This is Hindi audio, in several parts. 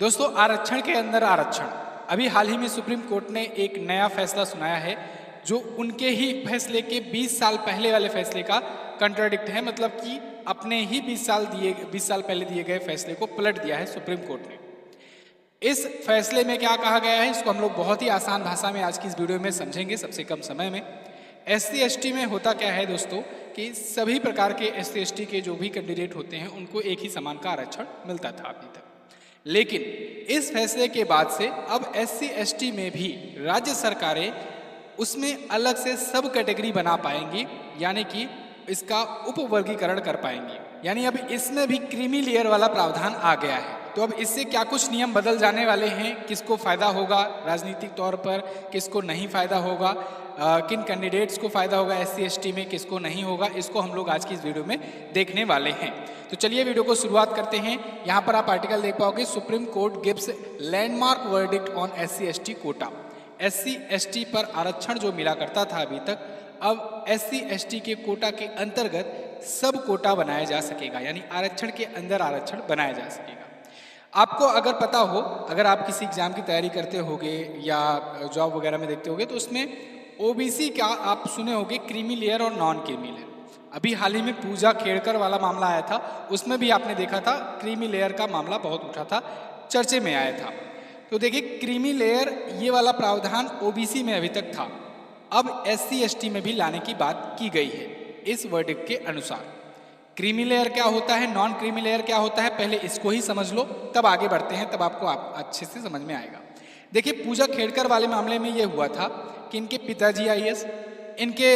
दोस्तों, आरक्षण के अंदर आरक्षण। अभी हाल ही में सुप्रीम कोर्ट ने एक नया फैसला सुनाया है जो उनके ही फैसले के 20 साल पहले वाले फैसले का कंट्राडिक्ट है। मतलब कि अपने ही 20 साल पहले दिए गए फैसले को पलट दिया है सुप्रीम कोर्ट ने। इस फैसले में क्या कहा गया है, इसको हम लोग बहुत ही आसान भाषा में आज की इस वीडियो में समझेंगे सबसे कम समय में। SC ST में होता क्या है दोस्तों कि सभी प्रकार के SC ST के जो भी कैंडिडेट होते हैं उनको एक ही समान का आरक्षण मिलता था अभी तक। लेकिन इस फैसले के बाद से अब SC ST में भी राज्य सरकारें उसमें अलग से सब कैटेगरी बना पाएंगी, यानी कि इसका उपवर्गीकरण कर पाएंगी। यानी अब इसमें भी क्रीमी लेयर वाला प्रावधान आ गया है। तो अब इससे क्या कुछ नियम बदल जाने वाले हैं, किसको फायदा होगा राजनीतिक तौर पर, किसको नहीं फायदा होगा, किन कैंडिडेट्स को फायदा होगा SC ST में, किसको नहीं होगा, इसको हम लोग आज की इस वीडियो में देखने वाले हैं। तो चलिए वीडियो को शुरुआत करते हैं। यहाँ पर आप आर्टिकल देख पाओगे, Supreme Court gives landmark verdict on SC ST quota. SC ST पर आरक्षण जो मिला करता था अभी तक, अब SC ST के कोटा के अंतर्गत सब कोटा बनाया जा सकेगा, यानी आरक्षण के अंदर आरक्षण बनाया जा सकेगा। आपको अगर पता हो, अगर आप किसी एग्जाम की तैयारी करते होगे या जॉब वगैरह में देखते होगे, तो उसमें OBC का आप सुने होगे क्रीमी लेयर और नॉन क्रीमी लेयर। अभी हाल ही में पूजा खेड़कर वाला मामला आया था, उसमें भी आपने देखा था क्रीमी लेयर का मामला बहुत उठा था, चर्चे में आया था। तो देखिए, क्रीमी लेयर ये वाला प्रावधान OBC में अभी तक था, अब SC ST में भी लाने की बात की गई है इस वर्डिक्ट के अनुसार। क्रीमी लेयर क्या होता है, नॉन क्रीमी लेयर क्या होता है, पहले इसको ही समझ लो, तब आगे बढ़ते हैं, तब आपको अच्छे से समझ में आएगा। देखिए, पूजा खेड़कर वाले मामले में ये हुआ था कि इनके पिताजी IAS, इनके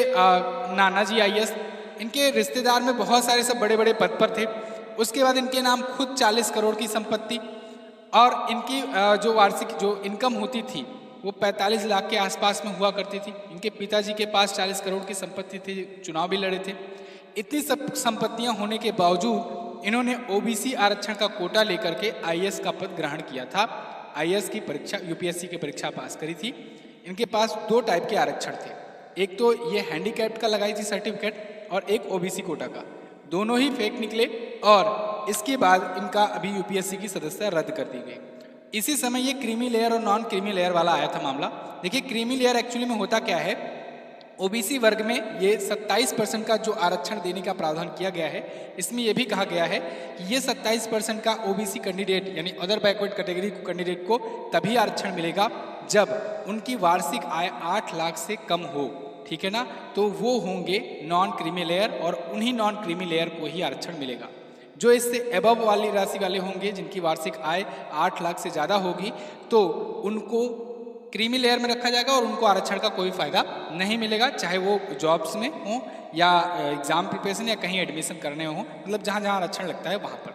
नाना जी IAS, इनके रिश्तेदार में बहुत सारे सब बड़े बड़े पद पर थे। उसके बाद इनके नाम खुद 40 करोड़ की संपत्ति, और इनकी जो वार्षिक जो इनकम होती थी वो 45 लाख के आसपास में हुआ करती थी। इनके पिताजी के पास 40 करोड़ की संपत्ति थी, चुनाव भी लड़े थे। इतनी सब संपत्तियां होने के बावजूद इन्होंने OBC आरक्षण का कोटा लेकर के IAS का पद ग्रहण किया था। IAS की परीक्षा, UPSC की परीक्षा पास करी थी। इनके पास 2 टाइप के आरक्षण थे, एक तो ये हैंडीकैप्ड का लगाई थी सर्टिफिकेट, और एक OBC कोटा का। दोनों ही फेक निकले और इसके बाद इनका अभी UPSC की सदस्यता रद्द कर दी गई। इसी समय ये क्रीमी लेयर और नॉन क्रीमी लेयर वाला आया था मामला। देखिए, क्रीमी लेयर एक्चुअली में होता क्या है, OBC वर्ग में ये 27% का जो आरक्षण देने का प्रावधान किया गया है, इसमें यह भी कहा गया है कि ये 27% का OBC कैंडिडेट यानी अदर बैकवर्ड कैटेगरी कैंडिडेट को तभी आरक्षण मिलेगा जब उनकी वार्षिक आय 8 लाख से कम हो। ठीक है ना, तो वो होंगे नॉन क्रीमी लेयर, और उन्हीं नॉन क्रीमी लेयर को ही आरक्षण मिलेगा। जो इससे एबव वाली राशि वाले होंगे, जिनकी वार्षिक आय 8 लाख से ज़्यादा होगी, तो उनको क्रीमी लेयर में रखा जाएगा और उनको आरक्षण का कोई फायदा नहीं मिलेगा, चाहे वो जॉब्स में हो या एग्जाम प्रिपरेशन या कहीं एडमिशन करने हो, मतलब जहाँ जहाँ आरक्षण लगता है वहाँ पर।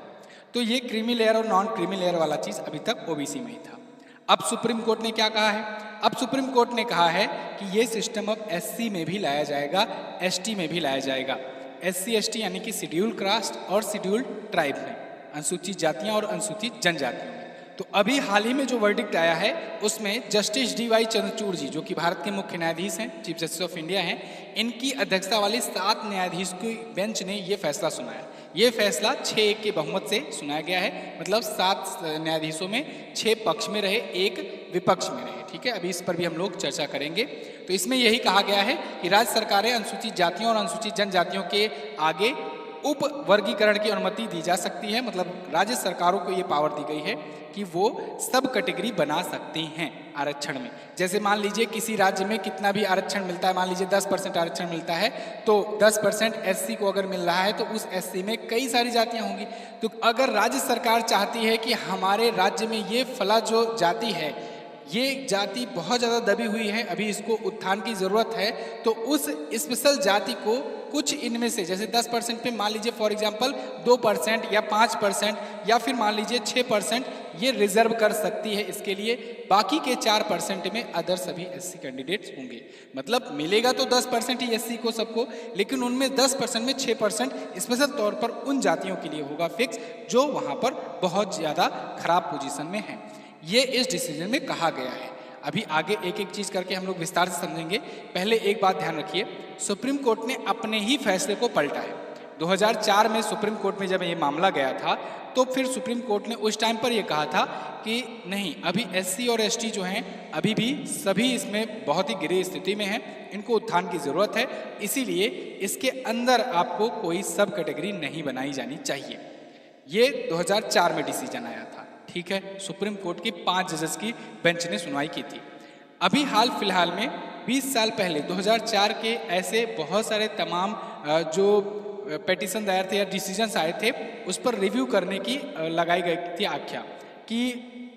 तो ये क्रीमी लेयर और नॉन क्रीमी लेयर वाला चीज़ अभी तक OBC में ही था। अब सुप्रीम कोर्ट ने क्या कहा है, अब सुप्रीम कोर्ट ने कहा है कि ये सिस्टम अब SC में भी लाया जाएगा, ST में भी लाया जाएगा। SC ST यानी कि शेड्यूल कास्ट और शेड्यूल ट्राइब में, अनुसूचित जातियाँ और अनुसूचित जनजातियों में। तो अभी हाल ही में जो वर्डिक्ट आया है उसमें जस्टिस DY चंद्रचूड़ जी, जो कि भारत के मुख्य न्यायाधीश हैं, चीफ जस्टिस ऑफ इंडिया हैं, इनकी अध्यक्षता वाली 7 न्यायाधीश की बेंच ने ये फैसला सुनाया। ये फैसला 6-1 के बहुमत से सुनाया गया है, मतलब 7 न्यायाधीशों में 6 पक्ष में रहे, 1 विपक्ष में रहे। ठीक है, अभी इस पर भी हम लोग चर्चा करेंगे। तो इसमें यही कहा गया है कि राज्य सरकारें अनुसूचित जातियों और अनुसूचित जनजातियों के आगे उप वर्गीकरण की अनुमति दी जा सकती है। मतलब राज्य सरकारों को ये पावर दी गई है कि वो सब कैटेगरी बना सकती हैं आरक्षण में। जैसे मान लीजिए किसी राज्य में कितना भी आरक्षण मिलता है, मान लीजिए 10% आरक्षण मिलता है, तो 10% SC को अगर मिल रहा है तो उस SC में कई सारी जातियां होंगी। तो अगर राज्य सरकार चाहती है कि हमारे राज्य में ये फला जो जाति है, ये जाति बहुत ज़्यादा दबी हुई है, अभी इसको उत्थान की ज़रूरत है, तो उस स्पेशल जाति को कुछ इनमें से, जैसे 10% पे मान लीजिए फॉर एग्जांपल 2% या 5% या फिर मान लीजिए 6% ये रिजर्व कर सकती है इसके लिए। बाकी के 4% में अदर सभी SC कैंडिडेट्स होंगे। मतलब मिलेगा तो 10% ही SC को सबको, लेकिन उनमें 10% में 6% स्पेशल तौर पर उन जातियों के लिए होगा फिक्स, जो वहाँ पर बहुत ज़्यादा खराब पोजीशन में है। ये इस डिसीजन में कहा गया है। अभी आगे एक एक चीज़ करके हम लोग विस्तार से समझेंगे। पहले एक बात ध्यान रखिए, सुप्रीम कोर्ट ने अपने ही फैसले को पलटा है। 2004 में सुप्रीम कोर्ट में जब ये मामला गया था तो फिर सुप्रीम कोर्ट ने उस टाइम पर ये कहा था कि नहीं, अभी एससी और एसटी जो हैं अभी भी सभी इसमें बहुत ही गिरी स्थिति में हैं, इनको उत्थान की ज़रूरत है, इसीलिए इसके अंदर आपको कोई सब कैटेगरी नहीं बनाई जानी चाहिए। ये 2004 में डिसीजन आया था, ठीक है। सुप्रीम कोर्ट की 5 जजेस की बेंच ने सुनवाई की थी। अभी हाल फिलहाल में 20 साल पहले 2004 के ऐसे बहुत सारे तमाम जो पेटिशन दायर थे या डिसीजंस आए थे उस पर रिव्यू करने की लगाई गई थी आख्या कि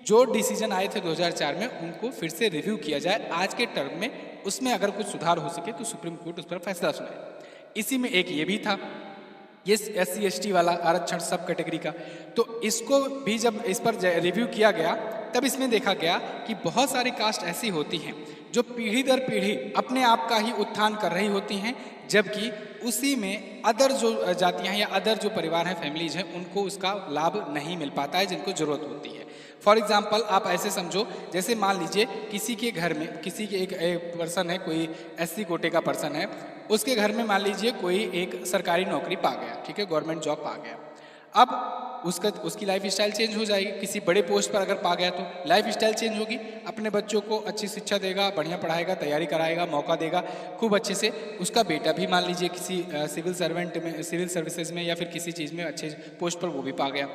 जो डिसीजन आए थे 2004 में उनको फिर से रिव्यू किया जाए आज के टर्म में, उसमें अगर कुछ सुधार हो सके तो सुप्रीम कोर्ट उस पर फैसला सुनाए। इसी में एक ये भी था, ये एससी एसटी वाला आरक्षण सब कैटेगरी का, तो इसको भी जब इस पर रिव्यू किया गया तब इसमें देखा गया कि बहुत सारी कास्ट ऐसी होती हैं जो पीढ़ी दर पीढ़ी अपने आप का ही उत्थान कर रही होती हैं, जबकि उसी में अदर जो जातियां हैं या अदर जो परिवार हैं, फैमिलीज हैं, उनको उसका लाभ नहीं मिल पाता है जिनको ज़रूरत होती है। फॉर एग्जाम्पल आप ऐसे समझो, जैसे मान लीजिए किसी के घर में किसी के एक पर्सन है, कोई एससी कोटे का पर्सन है, उसके घर में मान लीजिए कोई एक सरकारी नौकरी पा गया, ठीक है, गवर्नमेंट जॉब पा गया। अब उसकी लाइफ स्टाइल चेंज हो जाएगी। किसी बड़े पोस्ट पर अगर पा गया तो लाइफ स्टाइल चेंज होगी, अपने बच्चों को अच्छी शिक्षा देगा, बढ़िया पढ़ाएगा, तैयारी कराएगा, मौका देगा खूब अच्छे से। उसका बेटा भी मान लीजिए किसी सिविल सर्वेंट में, सिविल सर्विसेज में या फिर किसी चीज़ में अच्छे पोस्ट पर वो भी पा गया।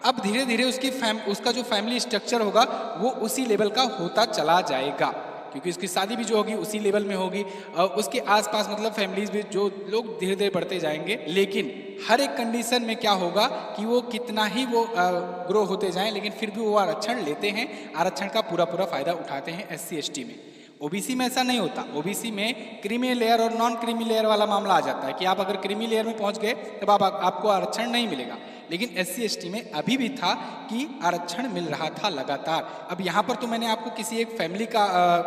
अब धीरे धीरे उसका जो फैमिली स्ट्रक्चर होगा वो उसी लेवल का होता चला जाएगा, क्योंकि उसकी शादी भी जो होगी उसी लेवल में होगी, और उसके आसपास मतलब फैमिलीज भी जो लोग धीरे धीरे बढ़ते जाएंगे। लेकिन हर एक कंडीशन में क्या होगा कि वो कितना ही वो ग्रो होते जाएं, लेकिन फिर भी वो आरक्षण लेते हैं, आरक्षण का पूरा फ़ायदा उठाते हैं एससी एसटी में। ओबीसी में ऐसा नहीं होता। ओबीसी में क्रीमी लेयर और नॉन क्रीमी लेयर वाला मामला आ जाता है कि आप अगर क्रीमी लेयर में पहुंच गए तब आपको आरक्षण नहीं मिलेगा। लेकिन एससी एसटी में अभी भी था कि आरक्षण मिल रहा था लगातार। अब यहाँ पर तो मैंने आपको किसी एक फैमिली का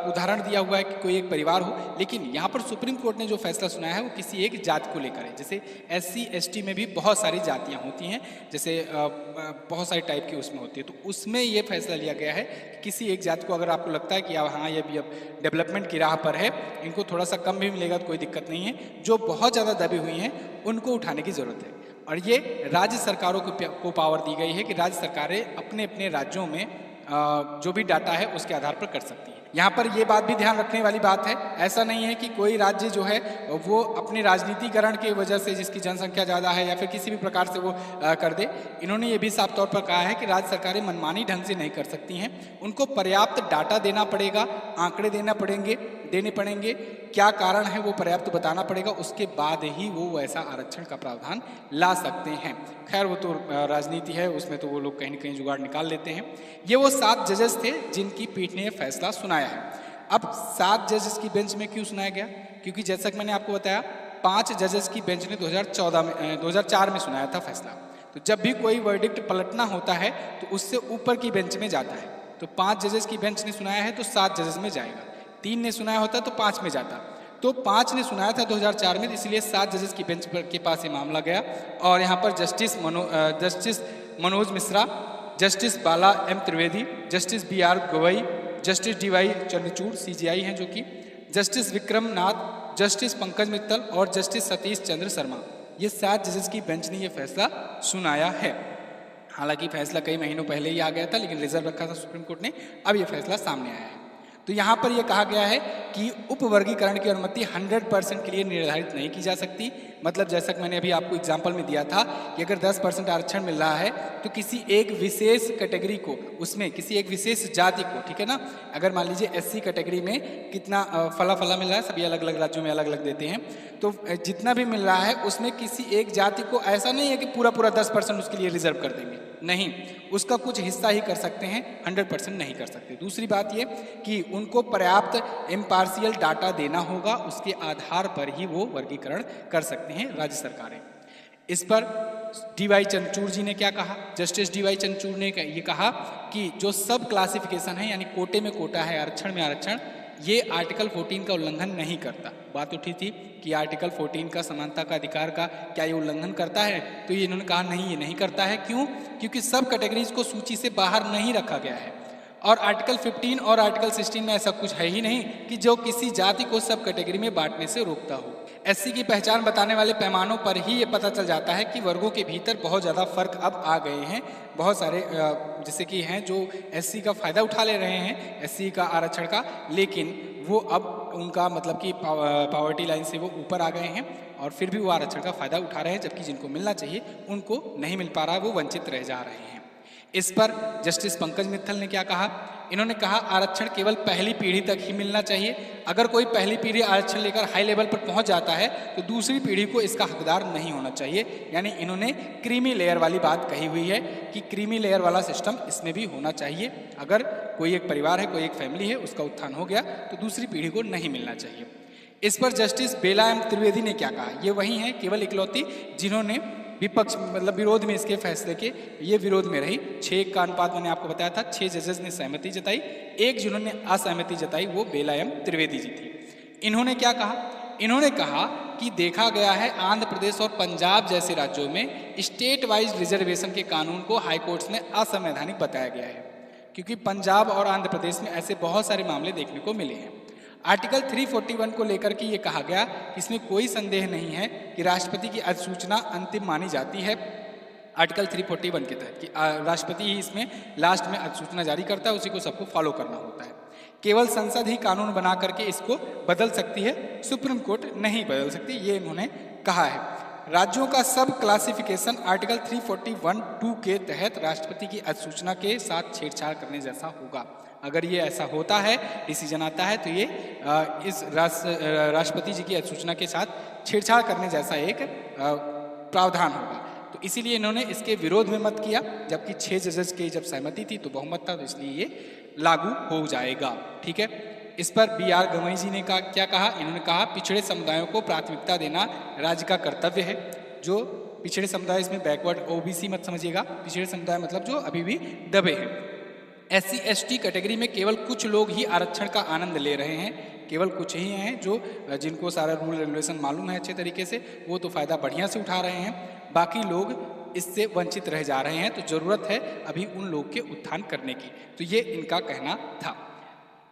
उदाहरण दिया हुआ है कि कोई एक परिवार हो, लेकिन यहाँ पर सुप्रीम कोर्ट ने जो फैसला सुनाया है वो किसी एक जात को लेकर है। जैसे एससी एसटी में भी बहुत सारी जातियाँ होती हैं, जैसे बहुत सारी टाइप की उसमें होती है, तो उसमें ये फैसला लिया गया है कि किसी एक जात को अगर आपको लगता है कि हाँ ये भी अब डेवलपमेंट की राह पर है, इनको थोड़ा सा कम भी मिलेगा तो कोई दिक्कत नहीं है, जो बहुत ज़्यादा दबी हुई हैं उनको उठाने की ज़रूरत है। और ये राज्य सरकारों को पावर दी गई है कि राज्य सरकारें अपने अपने राज्यों में जो भी डाटा है उसके आधार पर कर सकती है। यहाँ पर ये बात भी ध्यान रखने वाली बात है, ऐसा नहीं है कि कोई राज्य जो है वो अपने राजनीतिकरण की वजह से, जिसकी जनसंख्या ज़्यादा है या फिर किसी भी प्रकार से वो कर दे। इन्होंने ये भी साफ तौर पर कहा है कि राज्य सरकारें मनमानी ढंग से नहीं कर सकती हैं, उनको पर्याप्त डाटा देना पड़ेगा, आंकड़े देने पड़ेंगे, क्या कारण है वो पर्याप्त बताना पड़ेगा, उसके बाद ही वो ऐसा आरक्षण का प्रावधान ला सकते हैं। खैर वो तो राजनीति है, उसमें तो वो लोग कहीं न कहीं जुगाड़ निकाल लेते हैं। ये वो 7 जजेस थे जिनकी पीठ ने यह फैसला सुनाया है। अब 7 जजेस की बेंच में क्यों सुनाया गया? क्योंकि जैसा कि मैंने आपको बताया 5 जजेस की बेंच ने 2004 में सुनाया था फैसला। तो जब भी कोई वर्डिक्ट पलटना होता है तो उससे ऊपर की बेंच में जाता है। तो 5 जजेस की बेंच ने सुनाया है तो 7 जजेस में जाएगा, 3 ने सुनाया होता तो 5 में जाता। तो 5 ने सुनाया था 2004 में, इसलिए 7 जजेस की बेंच के पास ये मामला गया। और यहाँ पर justice Manoj Mishra, justice Bala M Trivedi, justice BR Gavai, justice DY Chandrachud CJI हैं जो कि, जस्टिस विक्रम नाथ, जस्टिस पंकज मित्तल और जस्टिस सतीश चंद्र शर्मा, ये 7 जजेस की बेंच ने ये फैसला सुनाया है। हालांकि फैसला कई महीनों पहले ही आ गया था, लेकिन रिजर्व रखा था सुप्रीम कोर्ट ने, अब ये फैसला सामने आया है। तो यहाँ पर यह कहा गया है कि उपवर्गीकरण की अनुमति 100% के लिए निर्धारित नहीं की जा सकती। मतलब जैसा कि मैंने अभी आपको एग्जाम्पल में दिया था कि अगर 10% आरक्षण मिल रहा है तो किसी एक विशेष कैटेगरी को, उसमें किसी एक विशेष जाति को, ठीक है ना, अगर मान लीजिए SC कैटेगरी में कितना फला मिल रहा है, सभी अलग अलग राज्यों में अलग अलग देते हैं, तो जितना भी मिल रहा है उसमें किसी एक जाति को ऐसा नहीं है कि पूरा 10% उसके लिए रिजर्व कर देंगे, नहीं, उसका कुछ हिस्सा ही कर सकते हैं, 100% नहीं कर सकते। दूसरी बात ये कि उनको पर्याप्त इम्पार्शियल डाटा देना होगा, उसके आधार पर ही वो वर्गीकरण कर सकते हैं राज्य सरकारें। इस पर DY चंद्रचूड़ जी ने क्या कहा? जस्टिस DY चंद्रचूड़ ने ये कहा कि जो सब क्लासिफिकेशन है, यानी कोटे में कोटा है, आरक्षण में आरक्षण, ये आर्टिकल 14 का उल्लंघन नहीं करता। बात उठी थी कि आर्टिकल 14 का समानता का अधिकार का क्या ये उल्लंघन करता है, तो ये इन्होंने कहा नहीं, ये नहीं करता है। क्यों? क्योंकि सब कैटेगरीज को सूची से बाहर नहीं रखा गया है। और आर्टिकल 15 और आर्टिकल 16 में ऐसा कुछ है ही नहीं कि जो किसी जाति को सब कैटेगरी में बांटने से रोकता हो। एससी की पहचान बताने वाले पैमानों पर ही ये पता चल जाता है कि वर्गों के भीतर बहुत ज़्यादा फर्क अब आ गए हैं। बहुत सारे जैसे कि हैं जो एससी का फ़ायदा उठा ले रहे हैं एससी का आरक्षण का, लेकिन वो अब उनका मतलब कि पॉवर्टी लाइन से वो ऊपर आ गए हैं और फिर भी वो आरक्षण का फ़ायदा उठा रहे हैं, जबकि जिनको मिलना चाहिए उनको नहीं मिल पा रहा, वो वंचित रह जा रहे हैं। इस पर जस्टिस पंकज मित्तल ने क्या कहा? इन्होंने कहा आरक्षण केवल पहली पीढ़ी तक ही मिलना चाहिए। अगर कोई पहली पीढ़ी आरक्षण लेकर हाई लेवल पर पहुंच जाता है तो दूसरी पीढ़ी को इसका हकदार नहीं होना चाहिए। यानी इन्होंने क्रीमी लेयर वाली बात कही हुई है कि क्रीमी लेयर वाला सिस्टम इसमें भी होना चाहिए। अगर कोई एक परिवार है, कोई एक फैमिली है, उसका उत्थान हो गया तो दूसरी पीढ़ी को नहीं मिलना चाहिए। इस पर जस्टिस बेला एम त्रिवेदी ने क्या कहा? ये वही हैं केवल इकलौती जिन्होंने विपक्ष मतलब विरोध में इसके फैसले के ये विरोध में रही। 6 का अनुपात मैंने आपको बताया था, 6 जजेस ने सहमति जताई, एक जिन्होंने असहमति जताई वो बेला एम त्रिवेदी जी थी। इन्होंने क्या कहा? इन्होंने कहा कि देखा गया है आंध्र प्रदेश और पंजाब जैसे राज्यों में स्टेट वाइज रिजर्वेशन के कानून को हाई कोर्ट्स में असंवैधानिक बताया गया है, क्योंकि पंजाब और आंध्र प्रदेश में ऐसे बहुत सारे मामले देखने को मिले हैं। आर्टिकल 341 को लेकर के ये कहा गया कि इसमें कोई संदेह नहीं है कि राष्ट्रपति की अधिसूचना अंतिम मानी जाती है आर्टिकल 341 के तहत कि राष्ट्रपति ही इसमें लास्ट में अधिसूचना जारी करता है, उसी को सबको फॉलो करना होता है। केवल संसद ही कानून बना करके इसको बदल सकती है, सुप्रीम कोर्ट नहीं बदल सकती, ये इन्होंने कहा है। राज्यों का सब क्लासिफिकेशन आर्टिकल 341(2) के तहत राष्ट्रपति की अधिसूचना के साथ छेड़छाड़ करने जैसा होगा। अगर ये ऐसा होता है, डिसीजन आता है, तो ये इस राष्ट्रपति जी की अधिसूचना के साथ छेड़छाड़ करने जैसा एक प्रावधान होगा। तो इसीलिए इन्होंने इसके विरोध में मत किया, जबकि 6 जजेस की जब सहमति थी तो बहुमत था, तो इसलिए ये लागू हो जाएगा। ठीक है। इस पर BR गवई जी ने क्या कहा? इन्होंने कहा पिछड़े समुदायों को प्राथमिकता देना राज्य का कर्तव्य है। जो पिछड़े समुदाय, इसमें बैकवर्ड OBC मत समझिएगा, पिछड़े समुदाय मतलब जो अभी भी दबे हैं। SC ST कैटेगरी में केवल कुछ लोग ही आरक्षण का आनंद ले रहे हैं, केवल कुछ ही हैं जो जिनको सारा रूल रेगुलेशन मालूम है अच्छे तरीके से, वो तो फ़ायदा बढ़िया से उठा रहे हैं, बाकी लोग इससे वंचित रह जा रहे हैं। तो ज़रूरत है अभी उन लोग के उत्थान करने की, तो ये इनका कहना था।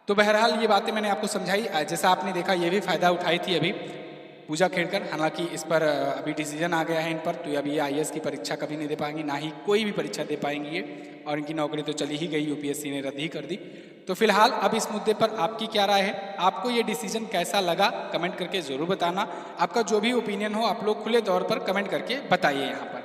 तो बहरहाल ये बातें मैंने आपको समझाई। जैसा आपने देखा ये भी फ़ायदा उठाई थी अभी पूजा खेड़कर, हालांकि इस पर अभी डिसीजन आ गया है इन पर, तो अभी ये IAS की परीक्षा कभी नहीं दे पाएंगी, ना ही कोई भी परीक्षा दे पाएंगी ये, और इनकी नौकरी तो चली ही गई, UPSC ने रद्द ही कर दी। तो फिलहाल अब इस मुद्दे पर आपकी क्या राय है? आपको ये डिसीजन कैसा लगा? कमेंट करके ज़रूर बताना। आपका जो भी ओपिनियन हो आप लोग खुले तौर पर कमेंट करके बताइए यहाँ पर।